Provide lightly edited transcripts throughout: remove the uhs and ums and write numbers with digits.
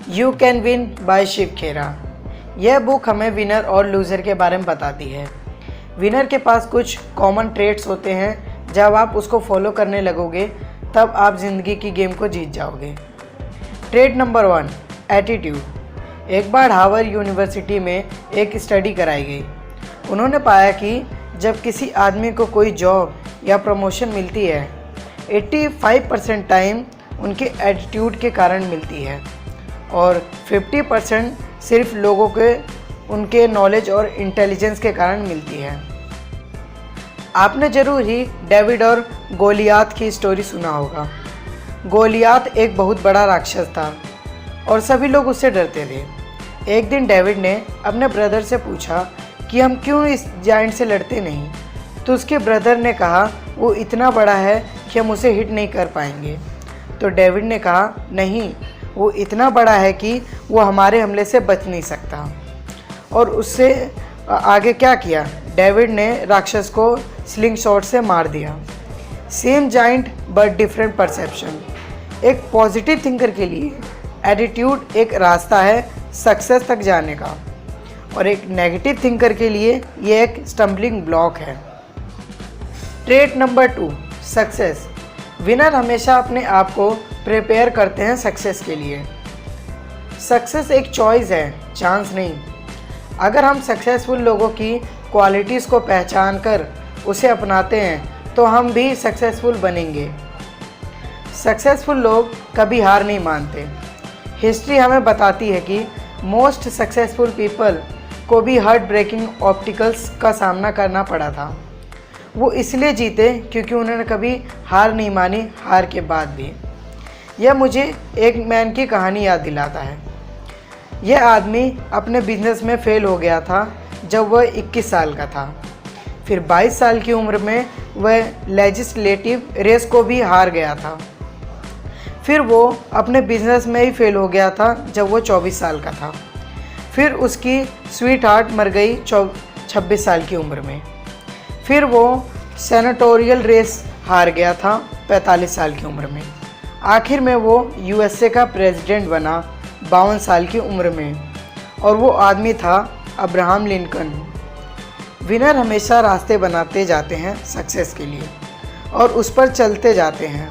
You can win by Shiv Khera. यह book हमें winner और लूज़र के बारे में बताती है। विनर के पास कुछ कॉमन ट्रेट्स होते हैं, जब आप उसको फॉलो करने लगोगे तब आप ज़िंदगी की गेम को जीत जाओगे। Trait number 1, attitude. एक बार हार्वर्ड यूनिवर्सिटी में एक स्टडी कराई गई। उन्होंने पाया कि जब किसी आदमी को कोई जॉब या प्रमोशन मिलती है, 85% टाइम उनके एटीट्यूड के कारण मिलती है और 50% सिर्फ लोगों के उनके नॉलेज और इंटेलिजेंस के कारण मिलती है। आपने ज़रूर ही डेविड और गोलियात की स्टोरी सुना होगा। गोलियात एक बहुत बड़ा राक्षस था और सभी लोग उससे डरते थे। एक दिन डेविड ने अपने ब्रदर से पूछा कि हम क्यों इस जायंट से लड़ते नहीं, तो उसके ब्रदर ने कहा वो इतना बड़ा है कि हम उसे हिट नहीं कर पाएंगे। तो डेविड ने कहा नहीं, वो इतना बड़ा है कि वो हमारे हमले से बच नहीं सकता। और उससे आगे क्या किया, डेविड ने राक्षस को स्लिंग शॉट से मार दिया। Same giant but different perception. एक पॉजिटिव थिंकर के लिए एटीट्यूड एक रास्ता है सक्सेस तक जाने का, और एक नेगेटिव थिंकर के लिए ये एक स्टम्बलिंग ब्लॉक है। Trait number 2, success. विनर हमेशा अपने आप को प्रिपेयर करते हैं सक्सेस के लिए। सक्सेस एक चॉइस है, चांस नहीं। अगर हम सक्सेसफुल लोगों की क्वालिटीज़ को पहचान कर उसे अपनाते हैं तो हम भी सक्सेसफुल बनेंगे। सक्सेसफुल लोग कभी हार नहीं मानते। हिस्ट्री हमें बताती है कि मोस्ट सक्सेसफुल पीपल को भी हार्ट ब्रेकिंग ऑब्स्टिकल्स का सामना करना पड़ा था। वो इसलिए जीते क्योंकि उन्होंने कभी हार नहीं मानी, हार के बाद भी। यह मुझे एक मैन की कहानी याद दिलाता है। यह आदमी अपने बिजनेस में फेल हो गया था जब वह 21 साल का था। फिर 22 साल की उम्र में वह लेजिस्लेटिव रेस को भी हार गया था। फिर वो अपने बिजनेस में ही फेल हो गया था जब वो 24 साल का था। फिर उसकी स्वीट हार्ट मर गई 26 साल की उम्र में। फिर वो सेनेटोरियल रेस हार गया था 45 साल की उम्र में। आखिर में वो यूएसए का प्रेसिडेंट बना 52 साल की उम्र में, और वो आदमी था अब्राहम लिंकन। विनर हमेशा रास्ते बनाते जाते हैं सक्सेस के लिए और उस पर चलते जाते हैं,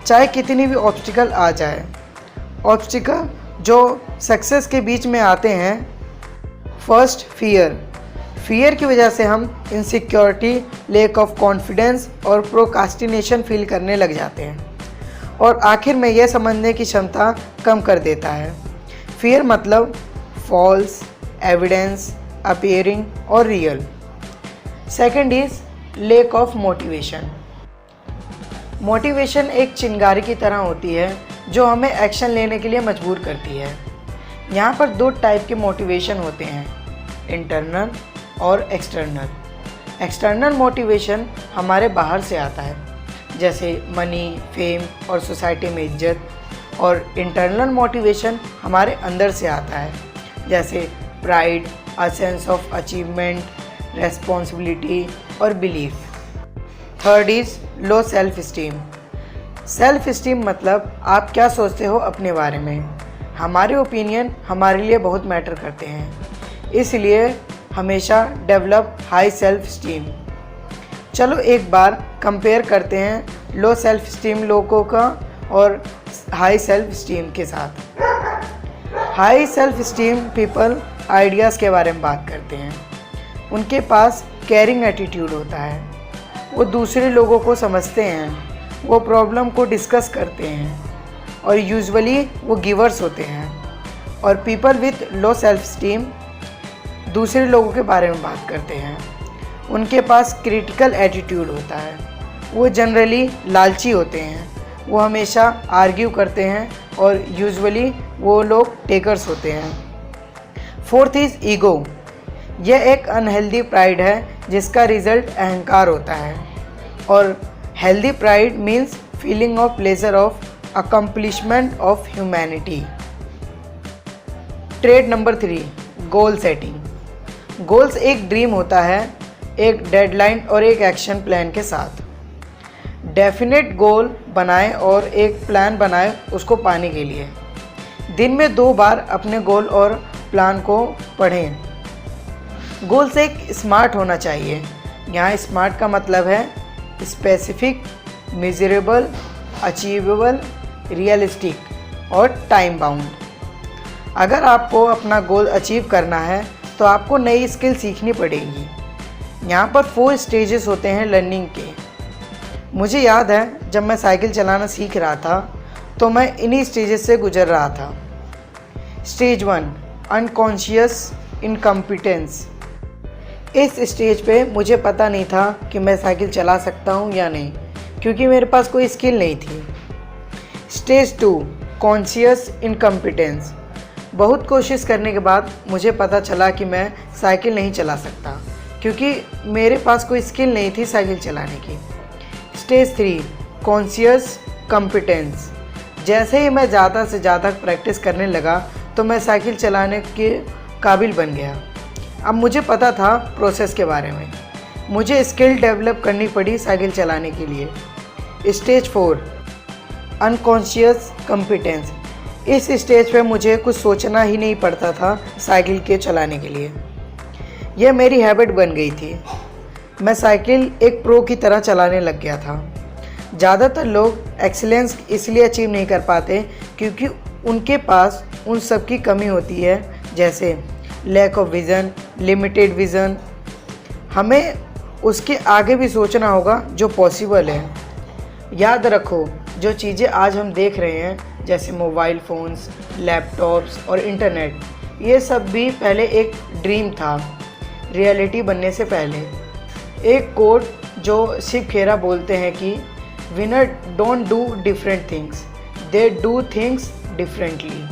चाहे कितनी भी ऑब्स्टिकल आ जाए। ऑब्स्टिकल जो सक्सेस के बीच में आते हैं, फर्स्ट फियर की वजह से हम इनसिक्योरिटी, लैक ऑफ कॉन्फिडेंस और प्रोकास्टिनेशन फील करने लग जाते हैं, और आखिर में यह समझने की क्षमता कम कर देता है। फियर मतलब फॉल्स, एविडेंस, अपीयरिंग और real. Second is lack of motivation. Motivation एक चिंगारी की तरह होती है जो हमें एक्शन लेने के लिए मजबूर करती है। यहाँ पर 2 टाइप के मोटिवेशन होते हैं, इंटरनल और एक्सटर्नल। एक्सटर्नल मोटिवेशन हमारे बाहर से आता है, जैसे मनी, फेम और सोसाइटी में इज्जत, और इंटरनल मोटिवेशन हमारे अंदर से आता है, जैसे pride, a sense of achievement, responsibility और belief. Third is low self esteem. Self esteem मतलब आप क्या सोचते हो अपने बारे में। हमारे ओपिनियन हमारे लिए बहुत मैटर करते हैं, इसलिए हमेशा डेवलप हाई सेल्फ स्टीम। चलो एक बार कंपेयर करते हैं लो सेल्फ स्टीम लोगों का और हाई सेल्फ स्टीम के साथ। High self esteem people ideas के बारे में बात करते हैं। उनके पास केयरिंग एटीट्यूड होता है, वो दूसरे लोगों को समझते हैं, वो प्रॉब्लम को डिस्कस करते हैं, और यूजुअली वो गिवर्स होते हैं। और people with low self steam दूसरे लोगों के बारे में बात करते हैं। उनके पास क्रिटिकल एटीट्यूड होता है, वो जनरली लालची होते हैं, वो हमेशा आर्ग्यू करते हैं, और यूजुअली वो लोग टेकर्स होते हैं। Fourth is ego. यह एक अनहेल्दी प्राइड है जिसका रिजल्ट अहंकार होता है, और healthy pride means feeling of pleasure of accomplishment of humanity. Trait number 3, goal setting. Goals एक ड्रीम होता है, एक डेडलाइन और एक एक्शन प्लान के साथ। डेफिनेट गोल बनाएं और एक प्लान बनाएं उसको पाने के लिए। दिन में 2 बार अपने गोल और प्लान को पढ़ें। गोल से एक स्मार्ट होना चाहिए। यहाँ स्मार्ट का मतलब है स्पेसिफिक, मेजरेबल, अचीवेबल, रियलिस्टिक और टाइम बाउंड। अगर आपको अपना गोल अचीव करना है तो आपको नई स्किल सीखनी पड़ेगी। यहाँ पर 4 स्टेजेस होते हैं लर्निंग के। मुझे याद है जब मैं साइकिल चलाना सीख रहा था तो मैं इन्हीं स्टेजेस से गुजर रहा था। Stage 1, unconscious incompetence. इस स्टेज पे मुझे पता नहीं था कि मैं साइकिल चला सकता हूँ या नहीं, क्योंकि मेरे पास कोई स्किल नहीं थी। Stage 2, conscious incompetence. बहुत कोशिश करने के बाद मुझे पता चला कि मैं साइकिल नहीं चला सकता, क्योंकि मेरे पास कोई स्किल नहीं थी साइकिल चलाने की। Stage 3, conscious competence. जैसे ही मैं ज़्यादा से ज़्यादा प्रैक्टिस करने लगा तो मैं साइकिल चलाने के काबिल बन गया। अब मुझे पता था प्रोसेस के बारे में। मुझे स्किल डेवलप करनी पड़ी साइकिल चलाने के लिए। Stage 4, unconscious competence. इस स्टेज पे मुझे कुछ सोचना ही नहीं पड़ता था साइकिल के चलाने के लिए। यह मेरी हैबिट बन गई थी। मैं साइकिल एक प्रो की तरह चलाने लग गया था। ज़्यादातर लोग एक्सीलेंस इसलिए अचीव नहीं कर पाते क्योंकि उनके पास उन सब की कमी होती है, जैसे lack of vision, limited vision. हमें उसके आगे भी सोचना होगा जो पॉसिबल है। याद रखो, जो चीज़ें आज हम देख रहे हैं जैसे मोबाइल फ़ोन्स, लैपटॉप्स और इंटरनेट, ये सब भी पहले एक ड्रीम था, रियलिटी बनने से पहले। एक कोट जो शिव खेरा बोलते हैं कि winner don't do different things, they do things differently.